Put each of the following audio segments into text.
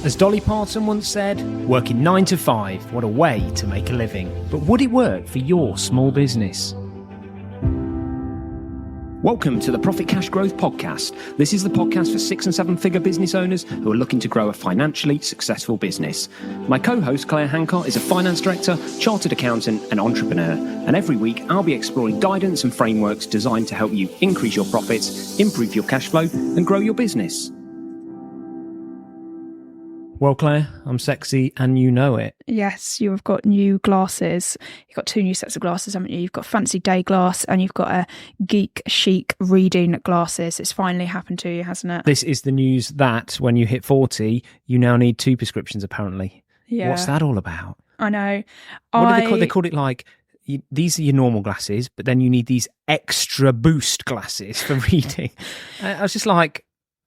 As Dolly Parton once said, working 9 to 5, what a way to make a living. But would it work for your small business? Welcome to the Profit Cash Growth Podcast. This is the podcast for 6 and 7 figure business owners who are looking to grow a financially successful business. My co-host Claire Hancock is a finance director, chartered accountant and entrepreneur. And every week I'll be exploring guidance and frameworks designed to help you increase your profits, improve your cash flow and grow your business. Well, Claire, I'm sexy and you know it. Yes, you have got new glasses. You've got 2 new sets of glasses, haven't you? You've got fancy day glass and you've got a geek chic reading glasses. It's finally happened to you, hasn't it? This is the news that when you hit 40, you now need 2 prescriptions, apparently. Yeah. What's that all about? I know. What do they call it? They called it like, these are your normal glasses, but then you need these extra boost glasses for reading. I was just like,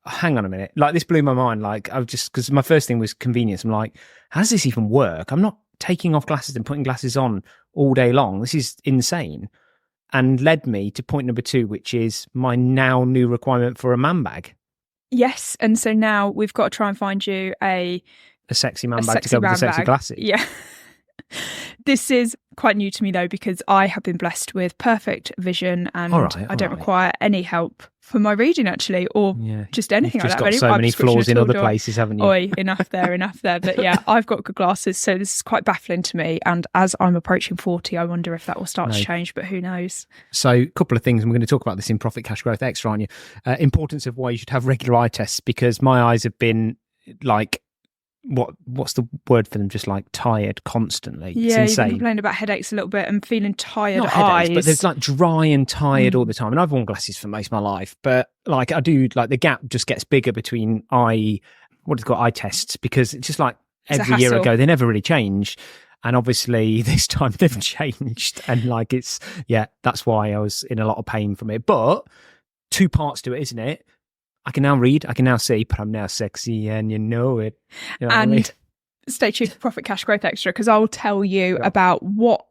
hang on a minute. Like, this blew my mind. Like, because my first thing was convenience. I'm like, how does this even work? I'm not taking off glasses and putting glasses on all day long. This is insane. And led me to point number 2, which is my now new requirement for a man bag. Yes. And so now we've got to try and find you a sexy man bag to go with the sexy glasses. Yeah. This is quite new to me though, because I have been blessed with perfect vision and I don't require any help for my reading actually, or just anything like that. You've just got so many flaws in other places, haven't you? Oi, enough there. But yeah, I've got good glasses, so this is quite baffling to me. And as I'm approaching 40, I wonder if that will start to change, but who knows? So a couple of things, and we're going to talk about this in Profit Cash Growth Extra, aren't you? Importance of why you should have regular eye tests, because my eyes have been like, what's the word for them? Just like tired constantly. Yeah, it's insane. You've been complaining about headaches a little bit and feeling tired Not eyes. Headaches, but there's like dry and tired all the time. And I've worn glasses for most of my life, but like I do, like the gap just gets bigger between eye tests, because it's just like every year ago, they never really change. And obviously this time they've changed. And like that's why I was in a lot of pain from it. But 2 parts to it, isn't it? I can now read, I can now see, but I'm now sexy and you know it. You know and what I mean? Stay tuned for Profit Cash Growth Extra, because I'll tell you about what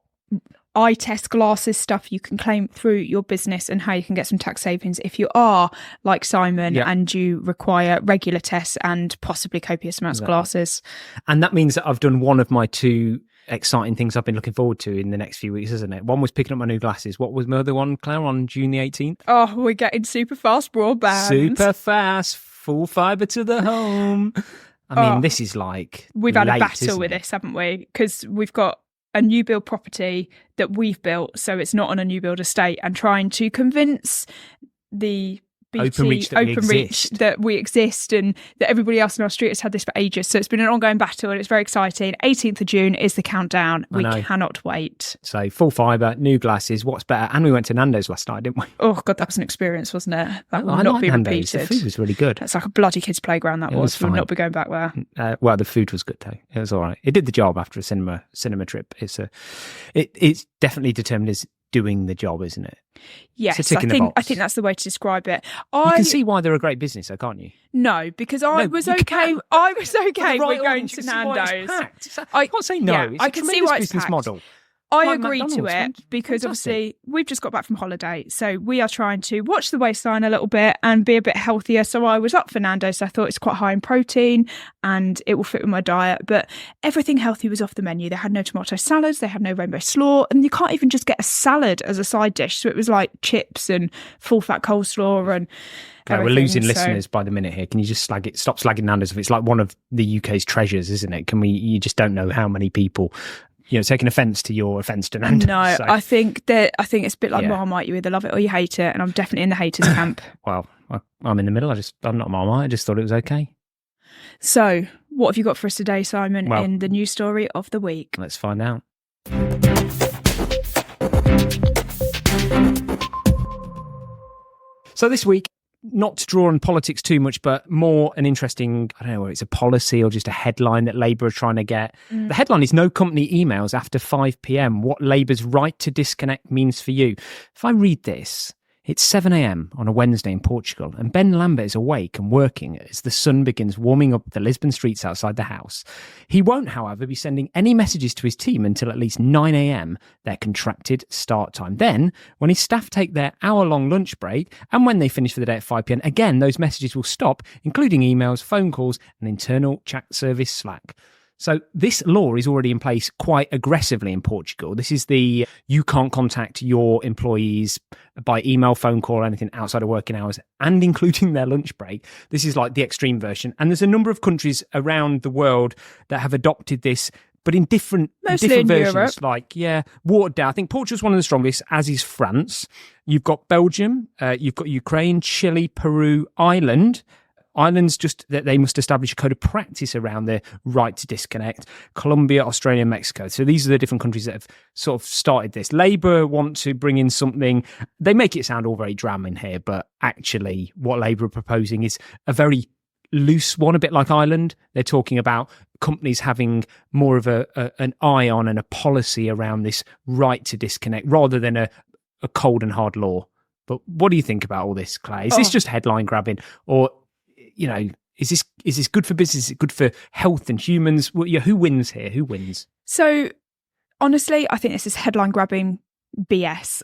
eye test glasses stuff you can claim through your business and how you can get some tax savings if you are like Simon and you require regular tests and possibly copious amounts of glasses. And that means that I've done one of my 2 exciting things I've been looking forward to in the next few weeks, isn't it? One was picking up my new glasses. What was my other one, Claire, on June the 18th? Oh, we're getting super fast broadband. Super fast, full fibre to the home. I mean, this is like we've had a battle with this, haven't we? Because we've got a new build property that we've built, so it's not on a new build estate, and trying to convince the Openreach that we exist and that everybody else in our street has had this for ages. So it's been an ongoing battle and it's very exciting. 18th of June is the countdown. We cannot wait. So full fibre, new glasses, what's better? And we went to Nando's last night, didn't we? Oh God, that was an experience, wasn't it? That will not be Nando's. repeated. The food was really good. It's like a bloody kids' playground that was. We'll not be going back there. Well, the food was good though. It was all right. It did the job after a cinema trip. It's definitely determined as doing the job, isn't it? Yes, I think that's the way to describe it. You can see why they're a great business, though, can't you? No, because I was okay. I was okay with going to Nando's. I can't say no. Yeah, it's I can see why it's business packed. model. I Like agree to McDonald's, it because fantastic. obviously we've just got back from holiday, so we are trying to watch the waistline a little bit and be a bit healthier. So I was up for Nando's. So I thought it's quite high in protein and it will fit with my diet, but everything healthy was off the menu. They had no tomato salads, they had no rainbow slaw, and you can't even just get a salad as a side dish. So it was like chips and full fat coleslaw and No, we're losing listeners by the minute here. Can you just stop slagging Nando's? If it's like one of the UK's treasures, isn't it? You just don't know how many people taking offence to your offence to Nando's. No, so. I think it's a bit like Marmite. You either love it or you hate it, and I'm definitely in the haters camp. Well, I'm in the middle. I'm not Marmite. I just thought it was okay. So, what have you got for us today, Simon, in the news story of the week? Let's find out. So this week, not to draw on politics too much, but more an interesting, I don't know whether it's a policy or just a headline that Labour are trying to get. The headline is "No company emails after 5 p.m. What Labour's right to disconnect means for you." If I read this, It's 7 a.m. on a Wednesday in Portugal, and Ben Lambert is awake and working as the sun begins warming up the Lisbon streets outside the house. He won't, however, be sending any messages to his team until at least 9 a.m, their contracted start time. Then, when his staff take their hour-long lunch break, and when they finish for the day at 5 p.m, again, those messages will stop, including emails, phone calls, and internal chat service Slack. So this law is already in place quite aggressively in Portugal. This is the you can't contact your employees by email, phone call, or anything outside of working hours, and including their lunch break. This is like the extreme version. And there's a number of countries around the world that have adopted this, but in different versions. Europe. Like, watered down. I think Portugal's one of the strongest, as is France. You've got Belgium, you've got Ukraine, Chile, Peru, Ireland. Ireland's just that they must establish a code of practice around the right to disconnect. Colombia, Australia, Mexico. So these are the different countries that have sort of started this. Labour want to bring in something. They make it sound all very drama in here, but actually what Labour are proposing is a very loose one, a bit like Ireland. They're talking about companies having more of an eye on and a policy around this right to disconnect rather than a cold and hard law. But what do you think about all this, Claire? Is this just headline grabbing, or is this good for business? Is it good for health and humans? Who wins here? Who wins? So, honestly, I think this is headline grabbing BS.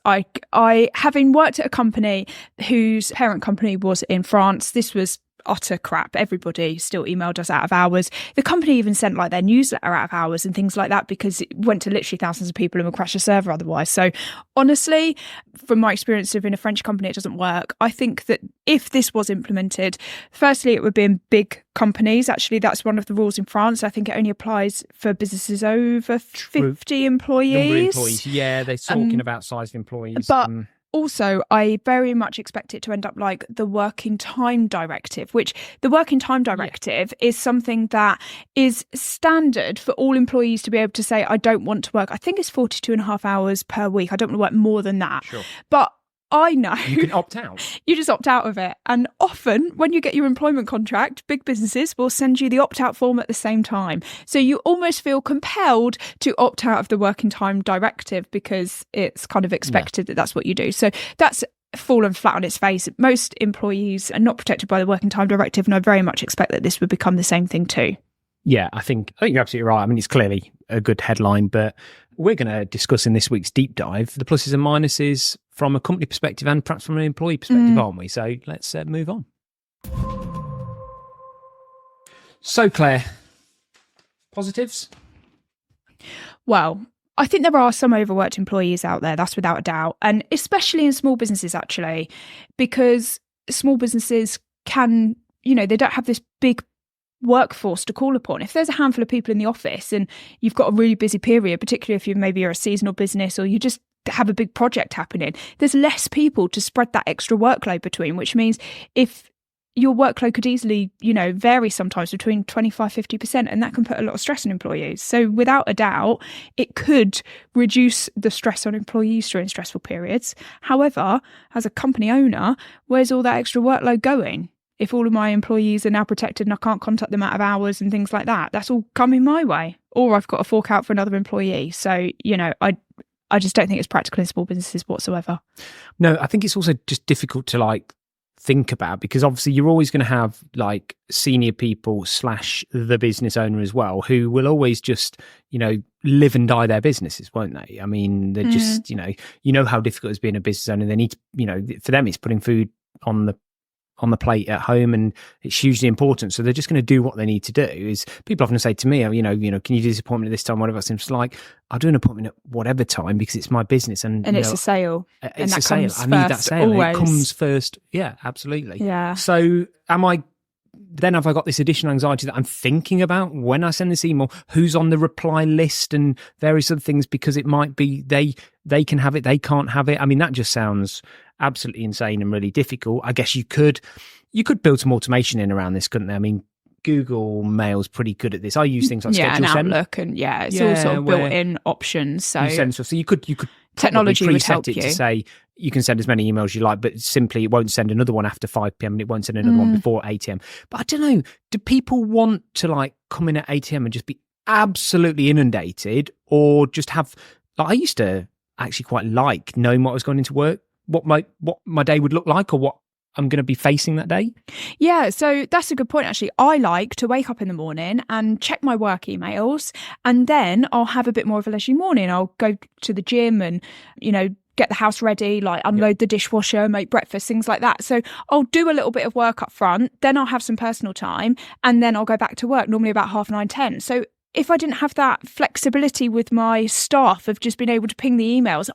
I having worked at a company whose parent company was in France, this was utter crap. Everybody still emailed us out of hours. The company even sent like their newsletter out of hours and things like that because it went to literally thousands of people and would crash a server otherwise. So honestly, from my experience of in a French company, it doesn't work. I think that if this was implemented, firstly, it would be in big companies. Actually, that's one of the rules in France. I think it only applies for businesses over 50 employees. Number of employees. Yeah, they're talking about size of employees. But also, I very much expect it to end up like the Working Time Directive, which the Working Time Directive is something that is standard for all employees to be able to say, I don't want to work. I think it's 42 and a half hours per week. I don't want to work more than that. Sure. But I know. You can opt out. You just opt out of it. And often when you get your employment contract, big businesses will send you the opt-out form at the same time. So you almost feel compelled to opt out of the Working Time Directive because it's kind of expected that that's what you do. So that's fallen flat on its face. Most employees are not protected by the Working Time Directive, and I very much expect that this would become the same thing too. Yeah, I think you're absolutely right. I mean, it's clearly a good headline, but we're going to discuss in this week's deep dive the pluses and minuses from a company perspective and perhaps from an employee perspective, aren't we? So let's move on. So, Claire, positives? Well, I think there are some overworked employees out there, that's without a doubt. And especially in small businesses, actually, because small businesses can, they don't have this big workforce to call upon. If there's a handful of people in the office and you've got a really busy period, particularly if you're a seasonal business or you just have a big project happening, there's less people to spread that extra workload between, which means if your workload could easily, vary sometimes between 25-50%, and that can put a lot of stress on employees. So without a doubt, it could reduce the stress on employees during stressful periods. However, as a company owner, where's all that extra workload going? If all of my employees are now protected and I can't contact them out of hours and things like that, that's all coming my way. Or I've got to fork out for another employee. So, I just don't think it's practical in small businesses whatsoever. No, I think it's also just difficult to think about, because obviously you're always going to have senior people / the business owner as well, who will always just, live and die their businesses, won't they? I mean, they're just, how difficult it's being a business owner. They need to, for them, it's putting food on the plate at home, and it's hugely important. So they're just going to do what they need to do. Is people often say to me, can you do this appointment at this time, whatever. It seems like I'll do an appointment at whatever time because it's my business, and it's a sale. It's a sale. I need that sale. Always. It comes first. Yeah, absolutely. Yeah. So have I got this additional anxiety that I'm thinking about when I send this email, who's on the reply list and various other things, because it might be they can have it, they can't have it. I mean, that just sounds absolutely insane and really difficult. I guess you could build some automation in around this, couldn't they? I mean, Google Mail's pretty good at this. I use things like Schedule Send. Outlook, and it's all sort of built-in options. So you could technology would help it you to say you can send as many emails as you like, but simply it won't send another one after 5 p.m. and it won't send another one before 8 a.m. But I don't know, do people want to come in at 8 a.m. and just be absolutely inundated, or just have I used to actually quite like knowing what was going into work what my day would look like or what I'm going to be facing that day? Yeah, so that's a good point, actually. I like to wake up in the morning and check my work emails, and then I'll have a bit more of a leisurely morning. I'll go to the gym and, get the house ready, like unload the dishwasher, make breakfast, things like that. So I'll do a little bit of work up front, then I'll have some personal time, and then I'll go back to work, normally about 9:30, 10. So if I didn't have that flexibility with my staff of just being able to ping the emails,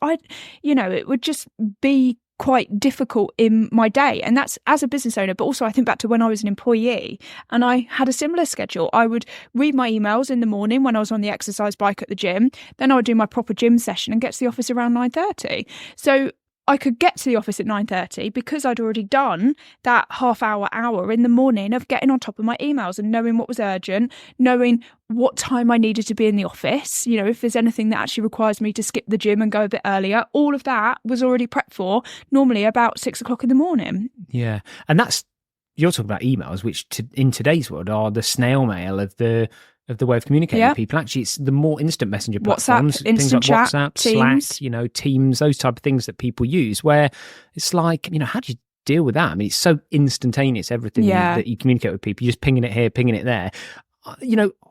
it would just be quite difficult in my day. And that's as a business owner, but also I think back to when I was an employee and I had a similar schedule. I would read my emails in the morning when I was on the exercise bike at the gym. Then I would do my proper gym session and get to the office around 9:30. So I could get to the office at 9:30 because I'd already done that hour in the morning of getting on top of my emails and knowing what was urgent, knowing what time I needed to be in the office. If there's anything that actually requires me to skip the gym and go a bit earlier, all of that was already prepped for, normally about 6:00 in the morning. Yeah. And you're talking about emails, which in today's world are the snail mail of the way of communicating with people. Actually, it's the more instant messenger platforms, WhatsApp, instant things like chat, WhatsApp, Teams. Slack, Teams, those type of things that people use, where it's like, how do you deal with that? I mean, it's so instantaneous, everything that you communicate with people. You're just pinging it here, pinging it there.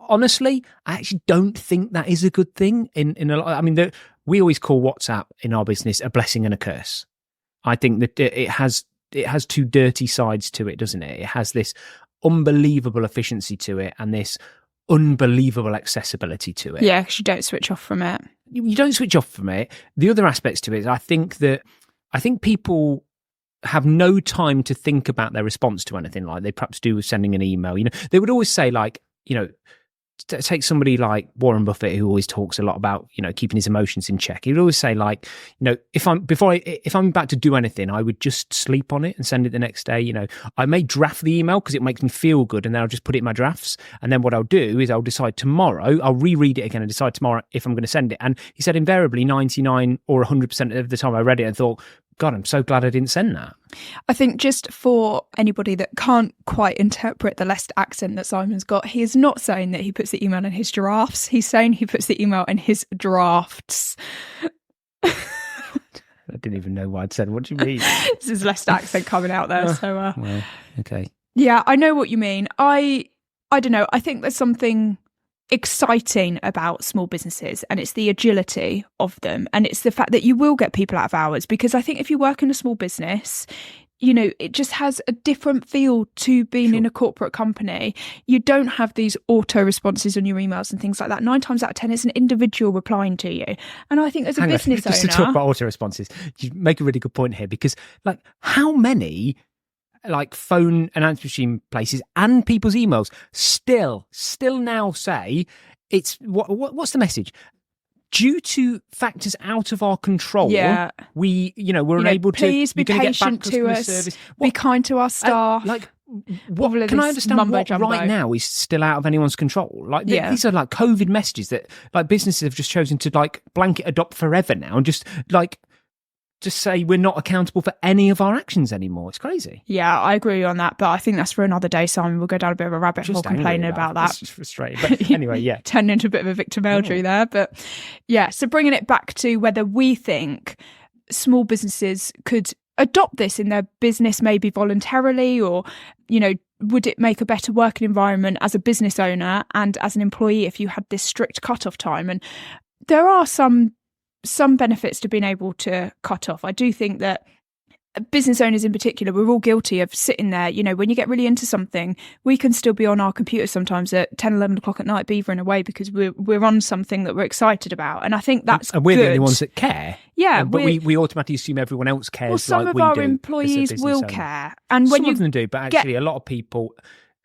Honestly, I actually don't think that is a good thing. We always call WhatsApp in our business a blessing and a curse. I think that it has two dirty sides to it, doesn't it? It has this unbelievable efficiency to it and this unbelievable accessibility to it. Yeah, because you don't switch off from it. You don't switch off from it. The other aspects to it is I think people have no time to think about their response to anything like they perhaps do with sending an email. They would always say take somebody like Warren Buffett, who always talks a lot about, keeping his emotions in check. He would always say if I'm about to do anything, I would just sleep on it and send it the next day. I may draft the email because it makes me feel good, and then I'll just put it in my drafts. And then what I'll do is I'll decide tomorrow, I'll reread it again and decide tomorrow if I'm going to send it. And he said invariably 99 or 100% of the time I read it and thought, God, I'm so glad I didn't send that. I think just for anybody that can't quite interpret the Leicester accent that Simon's got, he is not saying that he puts the email in his drafts. He's saying he puts the email in his drafts. I didn't even know what I'd said. What do you mean? This is Leicester accent coming out there. Well, okay. Yeah, I know what you mean. I don't know. I think there's something exciting about small businesses, and it's the agility of them, and it's the fact that you will get people out of hours, because I think if you work in a small business, it just has a different feel to being in a corporate company. You don't have these auto responses on your emails and things like that. 9 times out of 10 it's an individual replying to you, and I think as a business owner, just to talk about auto responses, you make a really good point here, because how many phone and answer machine places and people's emails still now say it's what's the message? Due to factors out of our control, we're unable to. Please be patient to us. Service. Be kind to our staff. What can I understand? What right now is still out of anyone's control? These are COVID messages that businesses have just chosen to blanket adopt forever now, and just say we're not accountable for any of our actions anymore. It's crazy. Yeah, I agree on that, but I think that's for another day, Simon. We'll go down a bit of a rabbit hole complaining about that. It's just frustrating. But anyway, yeah. Turned into a bit of a victim elder there. But yeah, so bringing it back to whether we think small businesses could adopt this in their business, maybe voluntarily, or, would it make a better working environment as a business owner and as an employee if you had this strict cut-off time? And there are some benefits to being able to cut off. I do think that business owners in particular, we're all guilty of sitting there. When you get really into something, we can still be on our computer sometimes at 10, 11 o'clock at night, beavering away because we're on something that we're excited about. And I think that's and we're good. the only ones that care. Yeah. But we automatically assume everyone else cares. Well, some of our employees will care. And when some of them do, but actually a lot of people,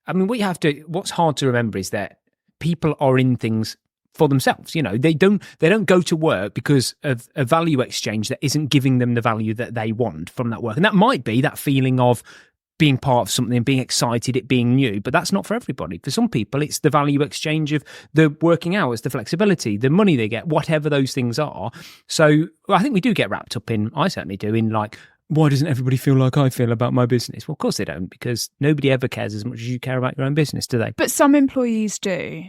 what's hard to remember is that people are in things for themselves. They don't go to work because of a value exchange that isn't giving them the value that they want from that work. And that might be that feeling of being part of something, being excited, it being new, but that's not for everybody. For some people, it's the value exchange of the working hours, the flexibility, the money they get, whatever those things are. So I think we do get wrapped up in, I certainly do, in why doesn't everybody feel like I feel about my business? Well, of course they don't, because nobody ever cares as much as you care about your own business, do they? But some employees do.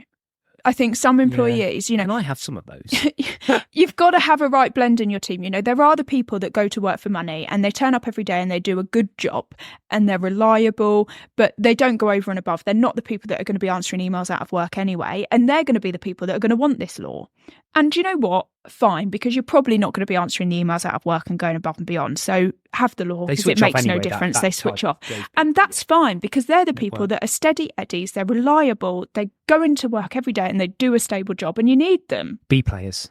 I think some employees, you know, and I have some of those. You've got to have a right blend in your team. You know, there are the people that go to work for money and they turn up every day and they do a good job and they're reliable, but they don't go over and above. They're not the people that are going to be answering emails out of work anyway. And they're going to be the people that are going to want this law. And you know what? Fine, because you're probably not going to be answering the emails out of work and going above and beyond. So have the law, because it makes no difference. They switch off. And that's fine, because they're the people that are steady eddies. They're reliable. They go into work every day and they do a stable job, and you need them. B players.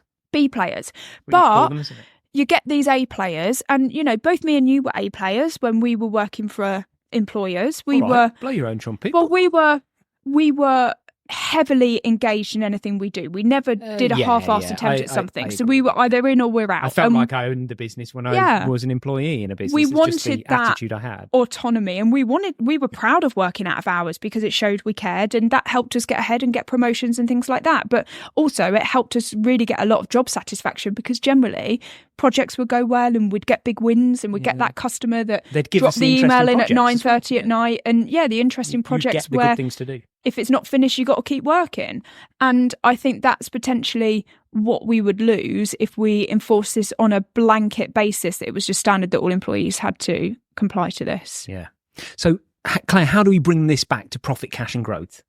But you get these A players, and, you know, both me and you were A players when we were working for employers. We were... Blow your own trumpet. Well, we were heavily engaged in anything we do. We never did a half-assed attempt at something. So we were either in or we're out. I felt like I owned the business when I was an employee in a business. We wanted just the that attitude I had. Autonomy, and we were proud of working out of hours because it showed we cared, and that helped us get ahead and get promotions and things like that. But also it helped us really get a lot of job satisfaction, because generally projects would go well and we'd get big wins and we'd get that customer that they'd give dropped us the email in at 9:30 at night, and the interesting projects get the where good things to do. If it's not finished, you got to keep working. And I think that's potentially what we would lose if we enforce this on a blanket basis, that it was just standard that all employees had to comply to this. Yeah. So, Claire, how do we bring this back to profit, cash and growth?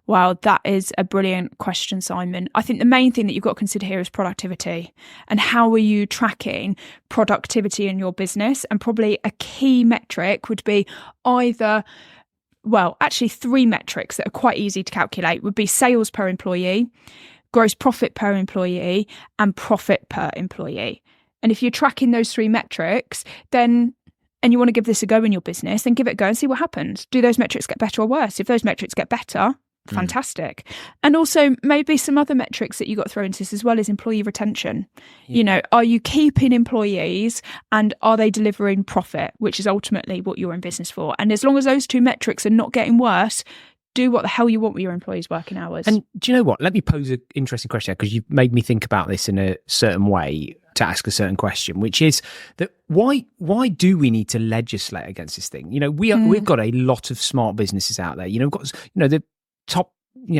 Well, that is a brilliant question, Simon. I think the main thing that you've got to consider here is productivity, and how are you tracking productivity in your business? And probably a key metric would be actually 3 metrics that are quite easy to calculate would be sales per employee, gross profit per employee, and profit per employee. And if you're tracking those 3 metrics, then, and you want to give this a go in your business, then give it a go and see what happens. Do those metrics get better or worse? If those metrics get better, fantastic. And also maybe some other metrics that you got to throw into this as well is employee retention. You know, are you keeping employees, and are they delivering profit, which is ultimately what you're in business for? And as long as those 2 metrics are not getting worse, do what the hell you want with your employees' working hours. And do you know what? Let me pose an interesting question, because you've made me think about this in a certain way to ask a certain question, which is that why do we need to legislate against this thing? You know, we've got a lot of smart businesses out there. You know, we've got, you know, the top,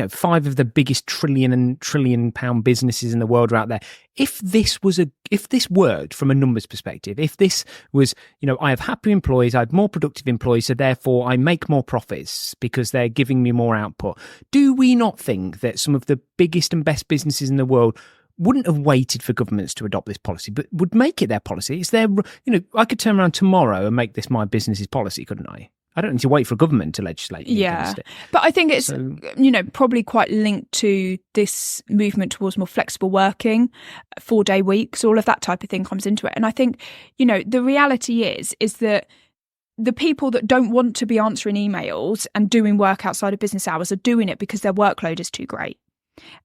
5 of the biggest trillion pound businesses in the world are out there. If this worked from a numbers perspective, if this was, you know, I have happy employees, I have more productive employees, so therefore I make more profits because they're giving me more output. Do we not think that some of the biggest and best businesses in the world wouldn't have waited for governments to adopt this policy, but would make it their policy? It's their, you know, I could turn around tomorrow and make this my business's policy, couldn't I? I don't need to wait for a government to legislate against it. But I think it's, you know, probably quite linked to this movement towards more flexible working, 4-day weeks, all of that type of thing comes into it. And I think, you know, the reality is that the people that don't want to be answering emails and doing work outside of business hours are doing it because their workload is too great.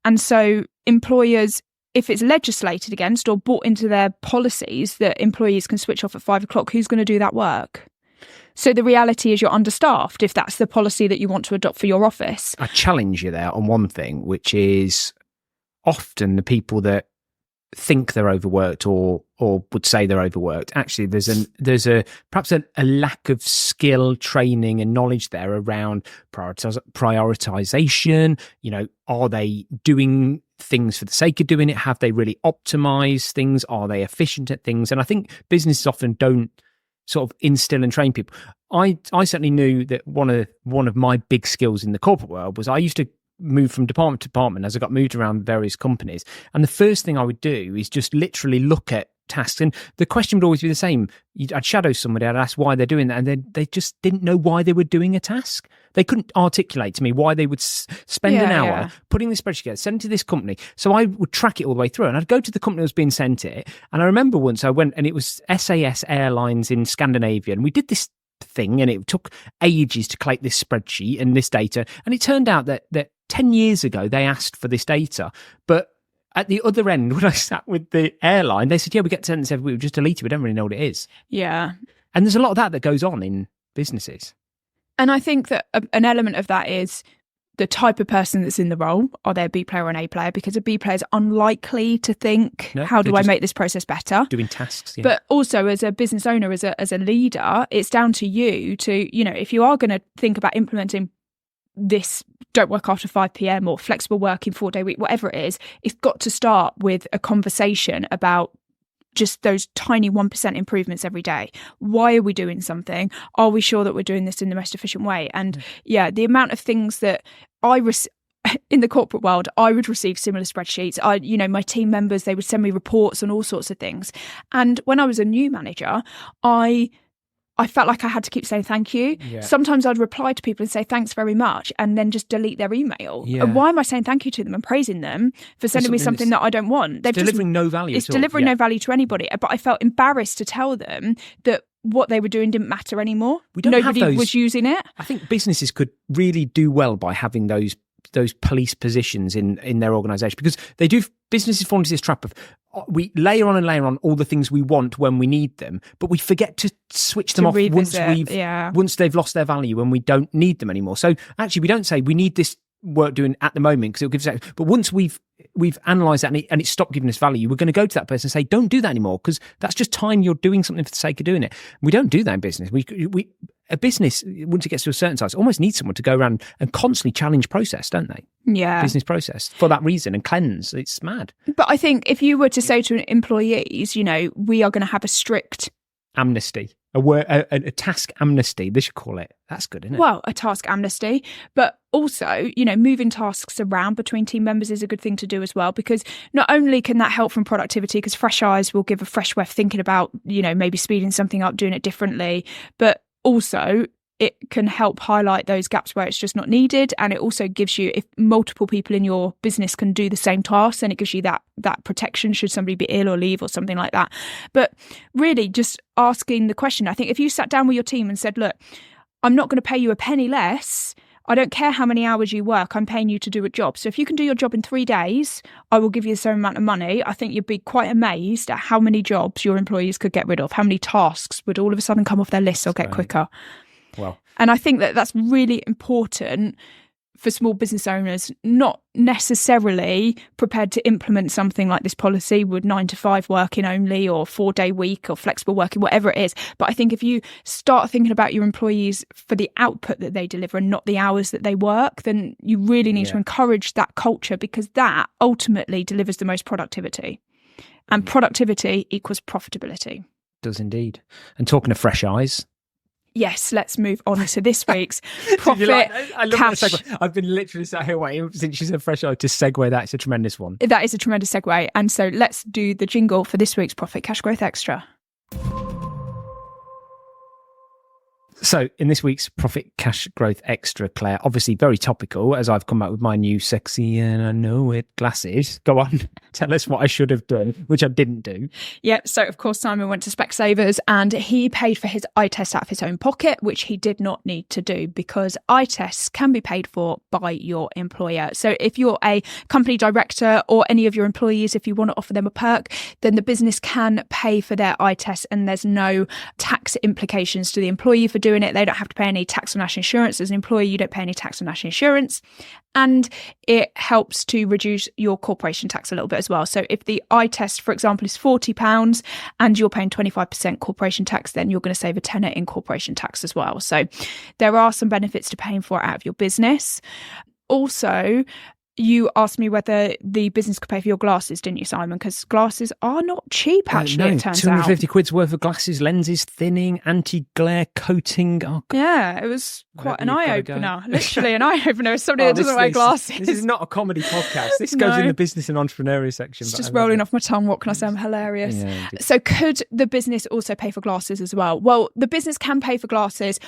And so employers, if it's legislated against or brought into their policies that employees can switch off at 5 o'clock, who's going to do that work? So the reality is you're understaffed if that's the policy that you want to adopt for your office. I challenge you there on one thing, which is often the people that think they're overworked or would say they're overworked. Actually, there's perhaps a lack of skill, training and knowledge there around prioritization. You know, are they doing things for the sake of doing it? Have they really optimized things? Are they efficient at things? And I think businesses often don't sort of instill and train people. I certainly knew that one of my big skills in the corporate world was I used to move from department to department as I got moved around various companies. And the first thing I would do is just literally look at tasks. And the question would always be the same. I'd shadow somebody, I'd ask why they're doing that. And they just didn't know why they were doing a task. They couldn't articulate to me why they would spend an hour putting this spreadsheet together, send it to this company. So I would track it all the way through. And I'd go to the company that was being sent it. And I remember once I went, and it was SAS Airlines in Scandinavia. And we did this thing, and it took ages to collect this spreadsheet and this data. And it turned out that 10 years ago, they asked for this data. But at the other end, when I sat with the airline, they said, yeah, we get sent this every week, we just delete it. We don't really know what it is. Yeah. And there's a lot of that goes on in businesses. And I think that an element of that is the type of person that's in the role. Are they a B player or an A player? Because a B player is unlikely to think, how do I make this process better? Doing tasks. Yeah. But also as a business owner, as a leader, it's down to you to, you know, if you are going to think about implementing this don't work after 5 p.m. or flexible working 4-day week, whatever it is, it's got to start with a conversation about just those tiny 1% improvements every day. Why are we doing something? Are we sure that we're doing this in the most efficient way? And the amount of things that in the corporate world, I would receive similar spreadsheets. My team members, they would send me reports on all sorts of things. And when I was a new manager, I felt like I had to keep saying thank you. Yeah. Sometimes I'd reply to people and say thanks very much and then just delete their email. Yeah. And why am I saying thank you to them and praising them for sending me something that I don't want? They're delivering no value. It's delivering no value to anybody. But I felt embarrassed to tell them that what they were doing didn't matter anymore. Nobody was using it. I think businesses could really do well by having those police positions in their organisation, because businesses fall into this trap of we layer on all the things we want when we need them, but we forget to switch them off once they've lost their value, when we don't need them anymore. So actually, we don't say we need this work doing at the moment because it'll give us, but once we've analysed that and it's stopped giving us value, we're going to go to that person and say, don't do that anymore, because that's just time you're doing something for the sake of doing it. We don't do that in business. A business, once it gets to a certain size, almost needs someone to go around and constantly challenge process, don't they? Yeah. Business process for that reason, and cleanse. It's mad. But I think if you were to say to employees, we are going to have a strict amnesty, a task amnesty, they should call it. That's good, isn't it? Well, a task amnesty, but also, moving tasks around between team members is a good thing to do as well, because not only can that help from productivity, because fresh eyes will give a fresh way of thinking about, maybe speeding something up, doing it differently, but also it can help highlight those gaps where it's just not needed. And it also gives you, if multiple people in your business can do the same task, then it gives you that protection should somebody be ill or leave or something like that. But really just asking the question, I think if you sat down with your team and said, look, I'm not going to pay you a penny less. I don't care how many hours you work, I'm paying you to do a job. So if you can do your job in 3 days, I will give you the same amount of money. I think you'd be quite amazed at how many jobs your employees could get rid of, how many tasks would all of a sudden come off their list or get quicker. Well, and I think that that's really important for small business owners, not necessarily prepared to implement something like this policy with 9 to 5 working only, or 4-day week, or flexible working, whatever it is. But I think if you start thinking about your employees for the output that they deliver and not the hours that they work, then you really need to encourage that culture, because that ultimately delivers the most productivity. And productivity equals profitability. Does indeed. And talking of fresh eyes, yes, let's move on to this week's profit. I love that segue. I've been literally sat here waiting since you said fresh eye to segue that. It's a tremendous one. That is a tremendous segue. And so let's do the jingle for this week's Profit Cash Growth Extra. So in this week's Profit Cash Growth Extra, Claire, obviously very topical, as I've come out with my new sexy and I know it glasses. Go on, tell us what I should have done, which I didn't do. Yeah, so of course Simon went to Specsavers and he paid for his eye test out of his own pocket, which he did not need to do, because eye tests can be paid for by your employer. So if you're a company director or any of your employees, if you want to offer them a perk, then the business can pay for their eye tests, and there's no tax implications to the employee for doing it. They don't have to pay any tax or national insurance. As an employee, you don't pay any tax or national insurance. And it helps to reduce your corporation tax a little bit as well. So if the eye test, for example, is £40 and you're paying 25% corporation tax, then you're going to save a tenner in corporation tax as well. So there are some benefits to paying for it out of your business. Also, you asked me whether the business could pay for your glasses, didn't you, Simon? Because glasses are not cheap, actually, it turns out. 250 quid's worth of glasses, lenses, thinning, anti-glare coating. Oh, God. Yeah, it was quite an eye-opener. Literally an eye-opener as somebody that doesn't wear glasses. This is not a comedy podcast. This goes in the business and entrepreneurial section. It's just rolling off my tongue. What can I say? I'm hilarious. Yeah, so could the business also pay for glasses as well? Well, the business can pay for glasses.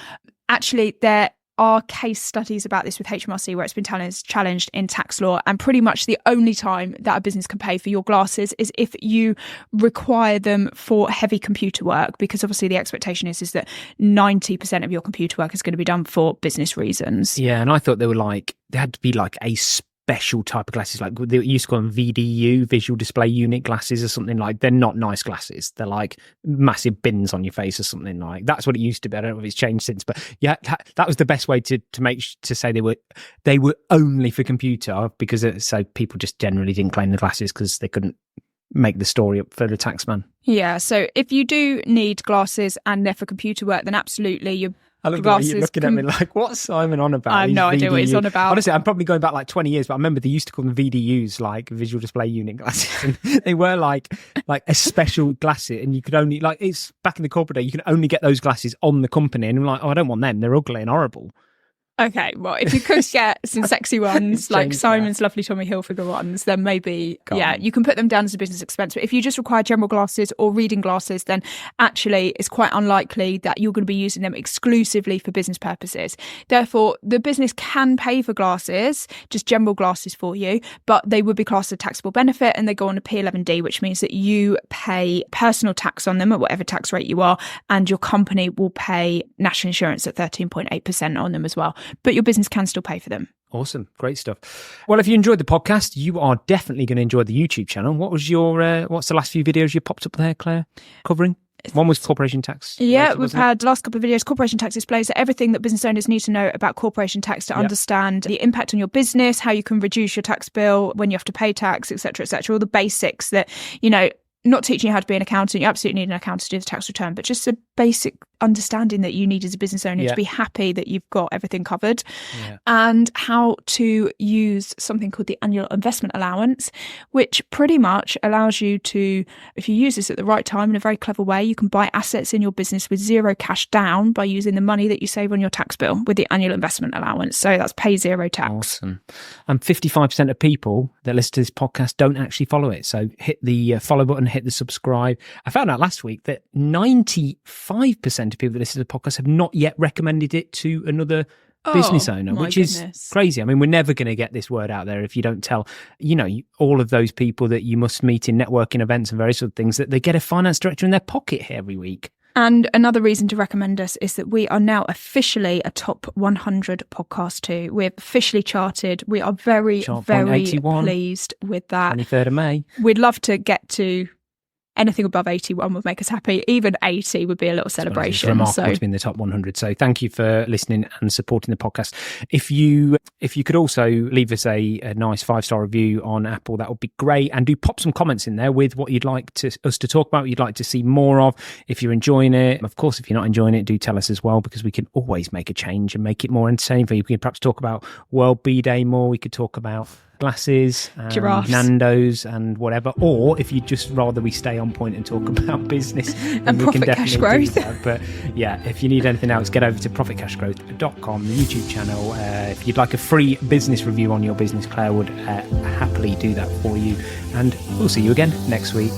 Actually, there are case studies about this with HMRC where it's been challenged in tax law, and pretty much the only time that a business can pay for your glasses is if you require them for heavy computer work, because obviously the expectation is that 90% of your computer work is going to be done for business reasons. Yeah, and I thought they had to be like a special type of glasses, like they used to call them VDU, visual display unit glasses, or something. Like they're not nice glasses, they're like massive bins on your face or something. Like that's what it used to be. I don't know if it's changed since, but yeah, that was the best way to say they were only for computer, because so people just generally didn't claim the glasses because they couldn't make the story up for the taxman. Yeah, so if you do need glasses and they're for computer work, then absolutely I look at you looking at me like, what's Simon on about? I have no idea what he's on about. Honestly, I'm probably going back like 20 years, but I remember they used to call them VDUs, like visual display unit glasses. And they were like a special glasses, and you could only, like, it's back in the corporate day, you can only get those glasses on the company. And I'm like, oh, I don't want them. They're ugly and horrible. Okay, well, if you could get some sexy ones, like Simon's lovely Tommy Hilfiger ones, then maybe, you can put them down as a business expense. But if you just require general glasses or reading glasses, then actually it's quite unlikely that you're going to be using them exclusively for business purposes. Therefore, the business can pay for glasses, just general glasses for you, but they would be classed as a taxable benefit and they go on a P11D, which means that you pay personal tax on them at whatever tax rate you are, and your company will pay national insurance at 13.8% on them as well. But your business can still pay for them. Awesome. Great stuff. Well, if you enjoyed the podcast, you are definitely going to enjoy the YouTube channel. What was what's the last few videos you popped up there, Claire, covering? One was corporation tax. Yeah, we've had the last couple of videos, corporation tax displays, so everything that business owners need to know about corporation tax to understand the impact on your business, how you can reduce your tax bill when you have to pay tax, etc., etc. All the basics that, not teaching you how to be an accountant. You absolutely need an accountant to do the tax return, but just a basic understanding that you need as a business owner to be happy that you've got everything covered, and how to use something called the annual investment allowance, which pretty much allows you to, if you use this at the right time in a very clever way, you can buy assets in your business with zero cash down by using the money that you save on your tax bill with the annual investment allowance. So that's pay zero tax. Awesome. And 55% of people that listen to this podcast don't actually follow it. So hit the follow button, hit the subscribe. I found out last week that 95% of people that listen to the podcast have not yet recommended it to another business owner, which is crazy. I mean, we're never going to get this word out there if you don't tell, all of those people that you must meet in networking events and various other things, that they get a finance director in their pocket here every week. And another reason to recommend us is that we are now officially a top 100 podcast too. We're officially charted. We are very, very pleased with that. 23rd of May. We'd love to get to anything above 81 would make us happy. Even 80 would be a little celebration. It's remarkable to be in the top 100. So thank you for listening and supporting the podcast. If you could also leave us a nice 5-star review on Apple, that would be great. And do pop some comments in there with what you'd like us to talk about, what you'd like to see more of. If you're enjoying it, of course, if you're not enjoying it, do tell us as well, because we can always make a change and make it more entertaining for you. We can perhaps talk about World Bee Day more. We could talk about glasses, and giraffes, Nando's and whatever, or if you'd just rather we stay on point and talk about business and profit cash growth. But yeah, if you need anything else, get over to profitcashgrowth.com, the YouTube channel. If you'd like a free business review on your business, Claire would happily do that for you, and we'll see you again next week.